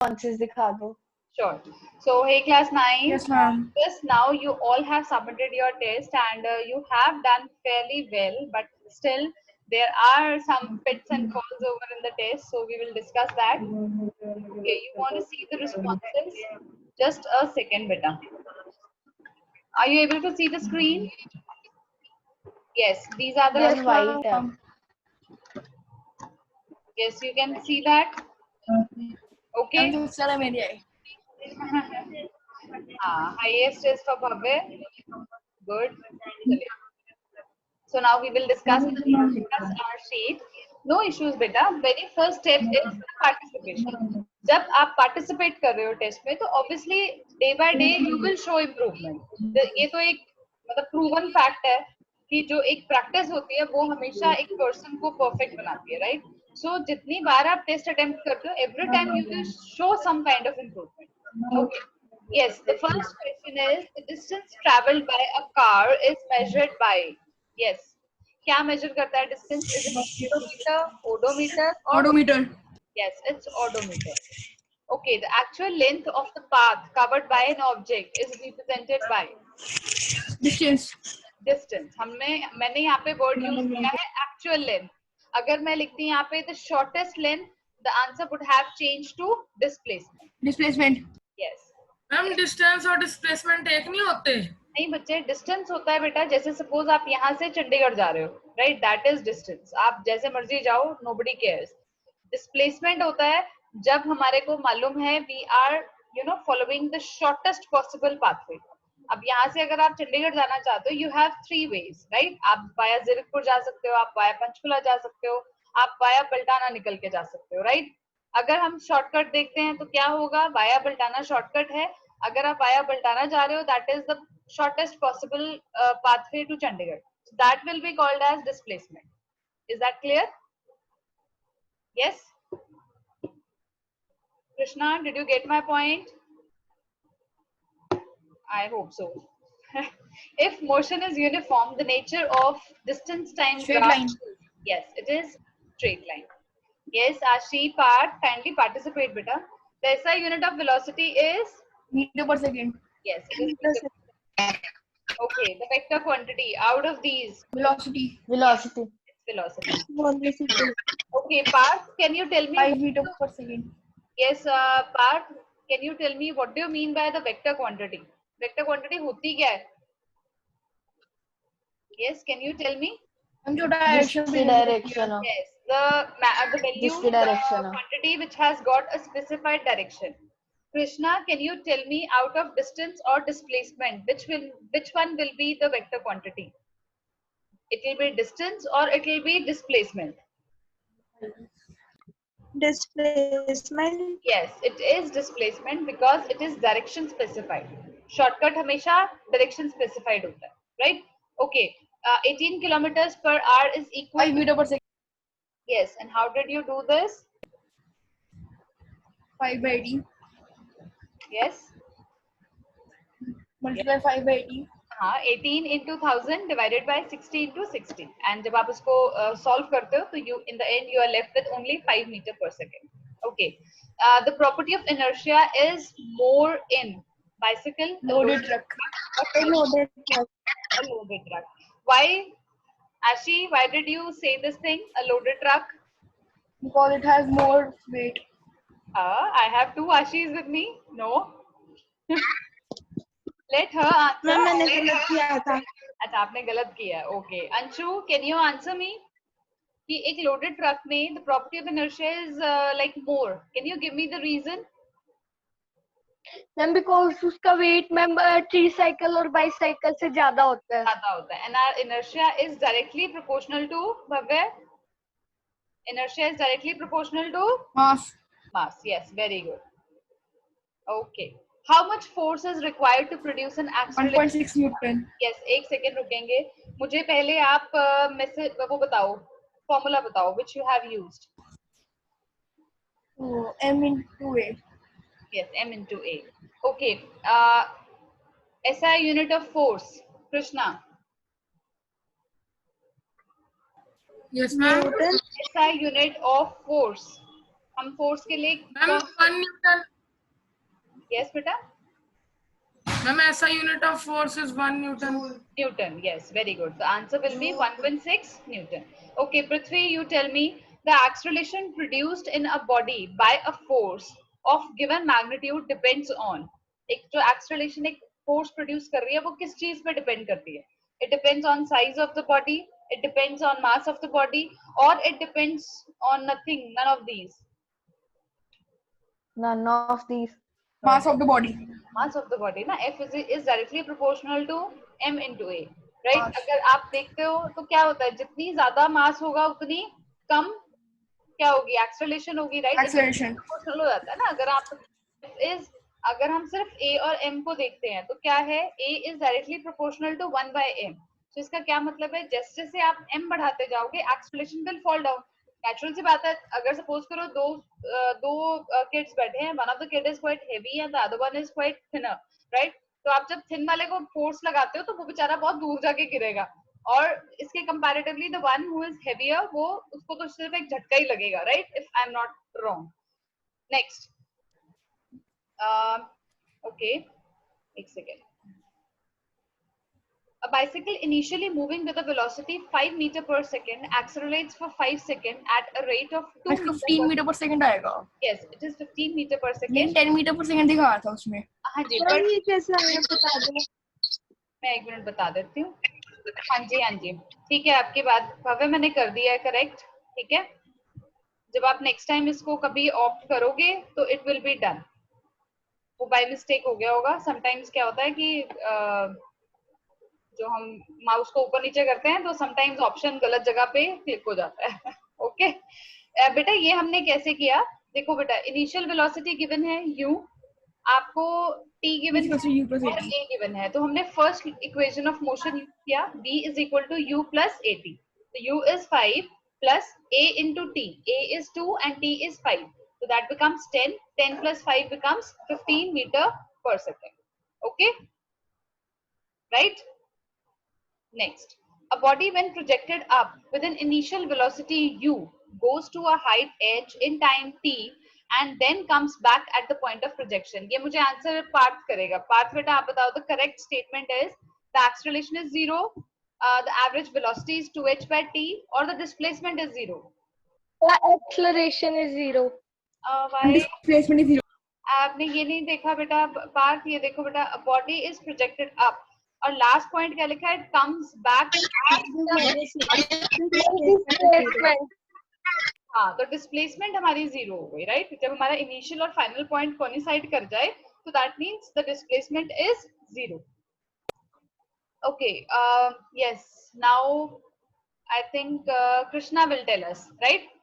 responses दिखा दो. Sure. So, hey class 9. Yes, ma'am. Just now you all have submitted your test and you have done fairly well, but still there are some pits and falls over in the test. So, we will discuss that. Okay, you want to see the responses? Just a second, beta. Are you able to see the screen? Yes, these are the Yes, white है. Yes, you can see that. Okay. Highest is for Bhavya. Good. So now we will discuss our sheet. No issues, beta. Very first step is participation. जब आप participate कर रहे हो test में, तो obviously day by day you will show improvement. ये तो एक मतलब proven fact है कि जो एक practice होती है वो हमेशा एक person को perfect बनाती है, right? So जितनी बार आप test attempt करते हो, every time you will show some kind of improvement. Okay. Yes, the first question is the distance traveled by a car is measured by. Yes. क्या measure करता है distance? Is it speedometer, odometer, or Odometer. yes, it's odometer. Okay, the actual length of the path covered by an object is represented by Distance. distance. मैंने यहाँ पे word use किया है actual length. अगर मैं लिखती हूँ यहाँ पे the shortest length, the answer would have changed to displacement. Displacement. Yes. Ma'am distance और डिस्प्लेसमेंट एक नहीं होते? नहीं बच्चे, डिस्टेंस होता है बेटा, जैसे सपोज आप यहाँ से चंडीगढ़ जा रहे हो, राइट, दैट इज डिस्टेंस. आप जैसे मर्जी जाओ, नोबडी केयर्स. डिस्प्लेसमेंट होता है जब हमारे को मालूम है we are following the shortest possible pathway. अब यहाँ से अगर आप चंडीगढ़ जाना चाहते हो, यू हैव 3 ways, राइट. आप वाया जीरकपुर जा सकते हो, आप वाया पंचकुला जा सकते हो, आप वाया बल्टाना निकल के जा सकते हो, राइट. अगर हम शॉर्टकट देखते हैं तो क्या होगा, वाया बल्टाना शॉर्टकट है. अगर आप वाया बल्टाना जा रहे हो, that is the shortest possible pathway to Chandigarh. So that will be called as displacement. Is that clear? Yes? Krishna, did you get my point? I hope so. If motion is uniform, the nature of distance time Straight graph. line. Yes, it is straight line. Yes, Ashi, kindly participate, beta. The SI unit of velocity is Meter per second. yes, it is meter. Okay, the vector quantity out of these. Velocity. Velocity. Velocity. Okay, Parth, can you tell me? 5 meter per second. Yes, Parth, can you tell me what do you mean by the vector quantity? Vector quantity होती क्या है? Yes, can you tell me? हम जो direction जिसकी direction हो. Yes, the value, जिसकी the direction हो. quantity which has got a specified direction. Krishna, can you tell me out of distance or displacement, which one will be the vector quantity? It will be distance or it will be displacement? Displacement. Yes, it is displacement because it is direction specified. Shortcut हमेशा direction specified होता है, right? Okay, 18 kilometers per hour is equal 5 meter per second. Yes, and how did you do this? 5 by 80. Yes. Multiply 5 by 80. हाँ, 18 into 1000 divided by 60 into 60. And जब आप उसको solve करते हो, तो you in the end you are left with only 5 meter per second. Okay. The property of inertia is more in bicycle, Loaded truck. a loaded truck. Why, Ashi? Why did you say this thing? A loaded truck? Because it has more weight. I have 2 Ashis with me. No. Let her answer. मैंने गलत किया था. अच्छा, आपने गलत किया. Okay. Anshu, can you answer me? कि एक loaded truck में the property of inertia is like more. Can you give me the reason? Then because उसका weight मैम tricycle और bicycle से ज़्यादा होता है. ज़्यादा होता है. And our inertia is directly proportional to Bhavya. Inertia is directly proportional to Mass. mass. Yes, very good. Okay. How much force is required to produce an acceleration? 1.6 Newton. Yes, एक second रुकेंगे. मुझे पहले आप message वो बताओ, formula बताओ which you have used. So, m into a. Yes, m into a. Okay. SI unit of force, Krishna. Yes, ma'am. SI unit of force. हम force के लिए मैम 1 न्यूटन, यस बेटा मैम ऐसा unit of force is 1 Newton. Newton, yes, very good. The answer will be 1.6 Newton. Okay, Prithvi, you tell me the acceleration produced in a body by a force of given magnitude depends on. एक जो acceleration एक force produce कर रही है वो किस चीज पे depend करती है? It depends on size of the body, it depends on mass of the body, or it depends on nothing, none of these. None of these. Mass of the body. Mass of the body ना F is directly proportional to m into a, right? Mass. अगर आप देखते हो तो क्या होता है, जितनी ज्यादा मास होगा उतनी कम क्या होगी, एक्सेलरेशन होगी, राइट? Acceleration. प्रोपोर्शनल हो जाता है ना. अगर हम सिर्फ a और m को देखते हैं तो क्या है, a is directly proportional to 1 by m. तो इसका क्या मतलब है, जैसे जैसे आप m बढ़ाते जाओगे acceleration will fall down. Natural सी बात है. अगर सपोज करो दो किड्स बैठे हैं, one of the kid is quite heavy and the other one is quite thinner, right? तो आप जब थिन वाले को फोर्स लगाते हो तो वो बेचारा बहुत दूर जाके गिरेगा, और इसके comparatively the one who is heavier वो उसको तो सिर्फ एक झटका ही लगेगा, right? If I am not wrong. Next, okay, एक second. A bicycle initially moving with a velocity 5 meter per second accelerates for 5 seconds at a rate of 2 Like 15 meter per second आएगा. Yes, it is 15 meter per लेकिन second. 10 meter per second दिखा रहा था उसमें. हाँ जी, sir but ये कैसे आया बता दो. मैं एक मिनट बता देती हूँ. हाँ जी, हाँ जी, ठीक है. आपकी बात भव्य मैंने कर दिया है करेक्ट, ठीक है. जब आप नेक्स्ट टाइम इसको कभी ऑप्ट करोगे तो इट विल बी डन. वो बाय मिस्टेक हो गया होगा. समटाइम्स क्या होता है कि जो हम माउस को ऊपर नीचे करते हैं तो समटाइम्स ऑप्शन गलत जगह पे क्लिक हो जाता है. ओके बेटा, ये हमने कैसे किया, देखो बेटा, इनिशियल वेलोसिटी गिवन है u, आपको t given Equals to u plus और at. a गिवन है, तो हमने first equation of motion use किया, v is equal to u plus at. तो u is 5 plus a into t, a is 2 and t is 5, so that becomes 10. 10 plus 5 becomes 15 meter per second. Okay, right? Next, a body when projected up with an initial velocity u goes to a height h in time t and then comes back at the point of projection. ये मुझे answer Partha करेगा. पार्थ बेटा आप बताओ. The correct statement is the acceleration is 0, the average velocity is 2h by t, or the displacement is 0. The acceleration is 0. Why? Displacement is 0. आपने ये नहीं देखा बेटा पार्थ, ये देखो बेटा, a body is projected up और लास्ट पॉइंट क्या लिखा है, कम्स बैक. हाँ, तो डिस्प्लेसमेंट हमारी 0 हो गई, राइट? जब हमारा इनिशियल और फाइनल पॉइंट कोइंसाइड कर जाए तो that means the displacement is 0. Okay, yes, now I think Krishna will tell us, right?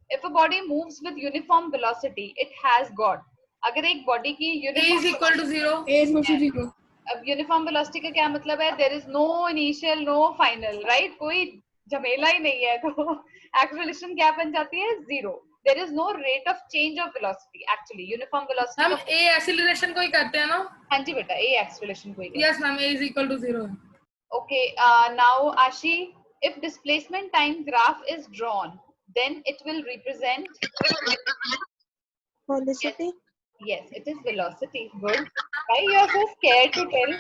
If a body moves with uniform velocity, it has got. अगर एक बॉडी की A is equal to 0. A is equal to 0. अब uniform velocity का क्या मतलब है, there is no initial no final, right? कोई झमेला ही नहीं है, तो एक्सेलरेशन क्या बन जाती है, 0. There is no rate of change of velocity. Actually uniform velocity हम A एक्सेलरेशन को ही करते हैं ना? हाँ जी बेटा, ए एक्सेलरेशन को ही. Yes ma'am, A is equal to 0. Okay, now Ashi, if displacement time graph is drawn, then it will represent Velocity. Yes, it is velocity. Good. Why you are so scared to tell?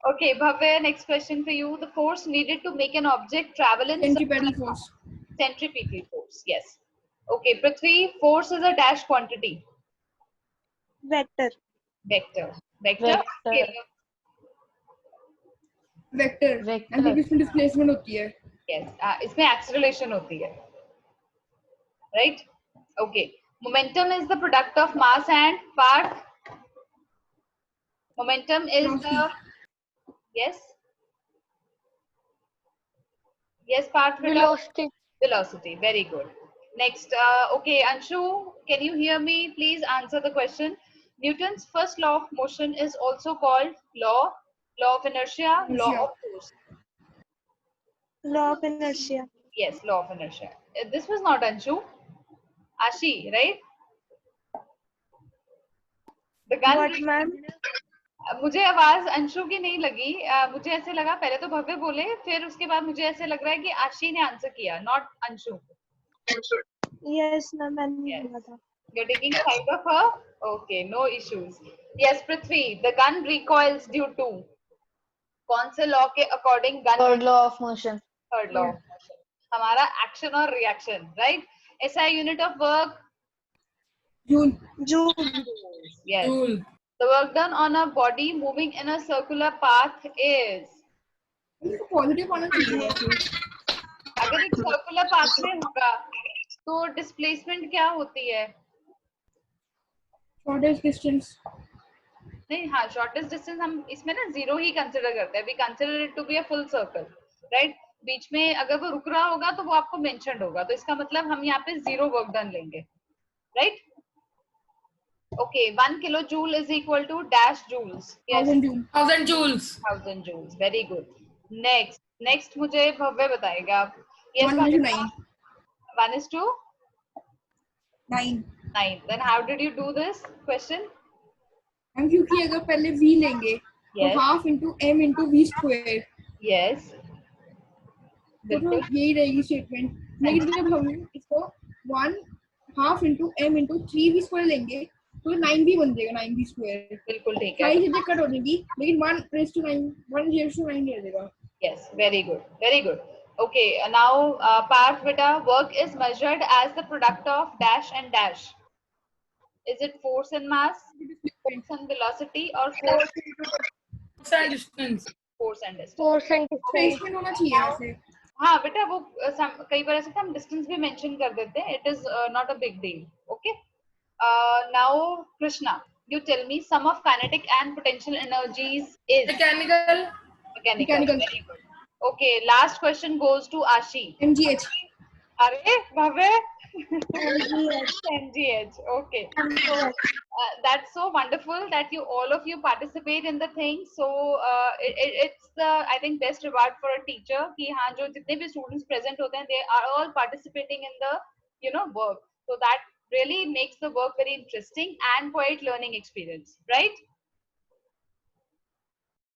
Okay, Bhavya, next question for you. The force needed to make an object travel in Centripetal force. centripetal force. Yes. Okay, Prithvi, force is a dash quantity. Vector. Vector. Vector. Vector. Vector. Vector. And फिर इसमें displacement होती है. Yes. इसमें acceleration होती है. Right? Okay. Momentum is the product of mass and path. Momentum is the yes. Yes, path. Velocity. Velocity. Very good. Next, okay, Anshu, can you hear me? Please answer the question. Newton's first law of motion is also called law of inertia, law of force. Law of inertia. Yes, law of inertia. This was not Anshu. Ashi, right? The gun. What, ma'am? मुझे आवाज अंशु की नहीं लगी. मुझे ऐसे लगा पहले तो भव्य बोले, फिर उसके बाद मुझे ऐसे लग रहा है कि आशी ने आंसर किया, नॉट अंशु. Yes, ma'am. मैंने बोला था. You're taking side of her? Okay, no issues. Yes, Prithvi, the gun recoils due to कौन से लॉ के according gun Third law of motion. Third law of motion हमारा एक्शन और reaction right ऐसा unit of work joule Joule. Yes Joule. the work done on a body moving in a circular path is इसको positive आना चाहिए वैसे। अगर एक circular path में होगा तो डिस्प्लेसमेंट क्या होती है शॉर्टेस्ट डिस्टेंस। नहीं हाँ शॉर्टेस्ट डिस्टेंस हम इसमें ना जीरो ही कंसिडर करते हैं we consider it to be a full circle right बीच में अगर वो रुक रहा होगा तो वो आपको मेंशन्ड होगा तो इसका मतलब हम यहाँ पे जीरो वर्क डन लेंगे right okay 1 kilo joule is equal to dash joules yes 1000 joule. 1000 joules. 1000 joules very good next मुझे भव्य बताएगा 1 to 9 1 is to 9 9 then how did you do this question हम क्योंकि अगर पहले v लेंगे तो Yes. Half into m into v square yes तो यही रहेगी स्टेटमेंट लेकिन जब हम इसको 1 half into m into 3v square लेंगे तो 9v बन जाएगा 9v स्क्वायर बिल्कुल ठीक है सारी चीजें कट हो जाएगी लेकिन 1 raised to 9 1 raised to 9 रह जाएगा yes very good okay now Parth beta work is measured as the product of dash and dash is it force and mass force and velocity or force Force and distance. and distance Force and distance. Displacement होना चाहिए वैसे हाँ बेटा वो कई बार ऐसा हम distance भी मेंशन कर देते हैं it is not a big deal okay now Krishna you tell me sum of kinetic and potential energies is Mechanical. mechanical. Mechanical. Very good. Okay, last question goes to Ashi. mgh Arey, Bhave? MGH. Okay. That's so wonderful that you all of you participate in the thing. So it's the I think best reward for a teacher कि हाँ जो जितने भी students present होते हैं they are all participating in the work. So that really makes the work very interesting and quite learning experience, right?